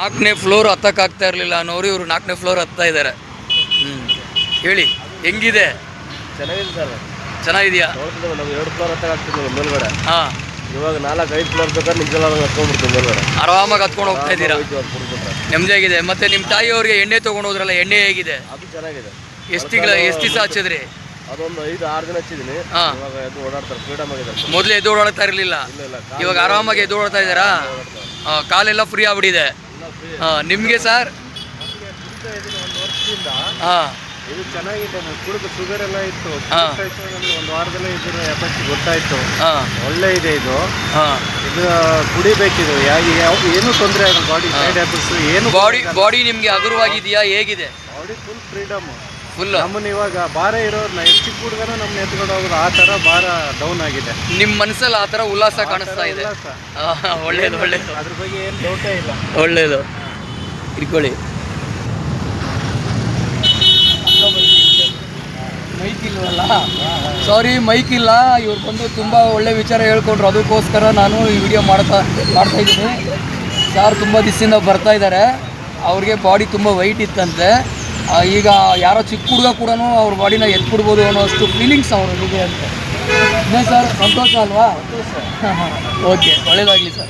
4ನೇ ಫ್ಲೋರ್ ಹತ್ತಕ್ಕಾಗ್ತಾ ಇರಲಿಲ್ಲ ಅನ್ನೋರು ಇವರು 4ನೇ ಫ್ಲೋರ್ ಹತ್ತಾ ಇದ್ದಾರೆ. ಹೇಳಿ ಹೆಂಗಿದೆ? ಚೆನ್ನಾಗಿದೆ ಸರ್. ಚೆನ್ನಾಗಿದೆಯಾ? ನಾವು 2 ಫ್ಲೋರ್ ಹತ್ತಕ್ಕಾಗ್ತಿದ್ವಿ ಮೇಲ್ಗಡೆ. ಹಾಂ, ಇವಾಗ 4-5 ಫ್ಲೋರ್ ಬೇಕಾದ್ರೆ ನಿಮ್ಗೆಲ್ಲ ಹತ್ಕೊಂಡ್ಬಿಡ್ತೀವಿ ಮೇಲ್ಗಡೆ. ಆರಾಮಾಗಿ ಹತ್ಕೊಂಡು ಹೋಗ್ತಾ ಇದ್ದೀರಾ, ನೆಮ್ಮದಿಯಾಗಿದೆ. ಮತ್ತೆ ನಿಮ್ಮ ತಾಯಿಯವ್ರಿಗೆ ಎಣ್ಣೆ ತೊಗೊಂಡು ಹೋದ್ರಲ್ಲ, ಎಣ್ಣೆ ಹೇಗಿದೆ? ಅದು ಚೆನ್ನಾಗಿದೆ. ಎಷ್ಟು ದಿವಸ ಹಚ್ಚಿದ್ರಿ? ಅದೊಂದು 5-6 ದಿನ ಹಚ್ಚಿದ್ದೀನಿ. ಇವಾಗ ಎದ್ದು ಓಡಾಡ್ತಾರೆ, ಫ್ರೀಡಮ್ ಆಗಿದ್ದಾರೆ. ಮೊದಲು ಎದ್ದು ಓಡಾಡ್ತಾ ಇರಲಿಲ್ಲ, ಇವಾಗ ಆರಾಮಾಗಿ ಎದ್ದು ಓಡಾಡ್ತಾ ಇದ್ದಾರಾ? ಕಾಲೆಲ್ಲ ಫ್ರೀ ಆಗ್ಬಿಟ್ಟಿದೆ. ನಿಮಗೆ ಸರ್? ಹಾಂ, ಇದು ಚೆನ್ನಾಗಿದೆ. ಕುಡಿದು ಶುಗರ್ ಎಲ್ಲ ಇತ್ತು, 1 ವಾರದಲ್ಲೇ ಇದ್ರ ಎಫೆಕ್ಟ್ ಗೊತ್ತಾಯ್ತು. ಒಳ್ಳೆ ಇದೆ ಇದು. ಇದು ಕುಡಿಬೇಕಿದು. ಏನು ತೊಂದರೆ ಆಗಲ್ಲ ಬಾಡಿ ಸೈಡ್ ಎಫೆಕ್ಟ್ಸ್ ಏನು. ಬಾಡಿ ನಿಮಗೆ ಹಗುರವಾಗಿದೆಯಾ? ಹೇಗಿದೆ ಬಾಡಿ? Full freedom. ಫುಲ್. ನಮ್ಮನ್ನ ಇವಾಗ ಭಾರ ಇರೋರ್ನ ಚಿಕ್ಕ ಹುಡುಗನ ನಮ್ಮನ್ನ ಎತ್ಕೊಂಡು ಹೋಗೋದು, ಆ ಥರ ಭಾರ ಡೌನ್ ಆಗಿದೆ. ನಿಮ್ಮ ಮನಸ್ಸಲ್ಲಿ ಆ ಥರ ಉಲ್ಲಾಸ ಕಾಣಿಸ್ತಾ ಇದೆ. ಒಳ್ಳೇದು ಒಳ್ಳೇದು, ಅದ್ರ ಬಗ್ಗೆ ಏನು ಡೌಟೇ ಇಲ್ಲ. ಒಳ್ಳೇದು. ಇಟ್ಕೊಳ್ಳಿ. ಮೈಕ್ ಇಲ್ವಲ್ಲ, ಸಾರಿ ಮೈಕ್ ಇಲ್ಲ. ಇವ್ರು ಬಂದು ತುಂಬ ಒಳ್ಳೆ ವಿಚಾರ ಹೇಳ್ಕೊಂಡ್ರು, ಅದಕ್ಕೋಸ್ಕರ ನಾನು ಈ ವಿಡಿಯೋ ಮಾಡ್ತಾ ಇದ್ದೀನಿ. ಸಾರ್ ತುಂಬ ದಿವಸದಿಂದ ಬರ್ತಾ ಇದ್ದಾರೆ. ಅವ್ರಿಗೆ ಬಾಡಿ ತುಂಬ ವೈಟ್ ಇತ್ತಂತೆ. ಈಗ ಯಾರೋ ಚಿಕ್ಕ ಹುಡುಗ ಕೂಡ ಅವ್ರ ಬಾಡಿನ ಎತ್ಬಿಡ್ಬೋದು ಅನ್ನೋಷ್ಟು ಫೀಲಿಂಗ್ಸ್ ಅವ್ರಿಗೆ ಅಂತ. ಇನ್ನೇ ಸರ್, ಸಂತೋಷ ಅಲ್ವಾ? ಓಕೆ, ಒಳ್ಳೆಯದಾಗಲಿ ಸರ್.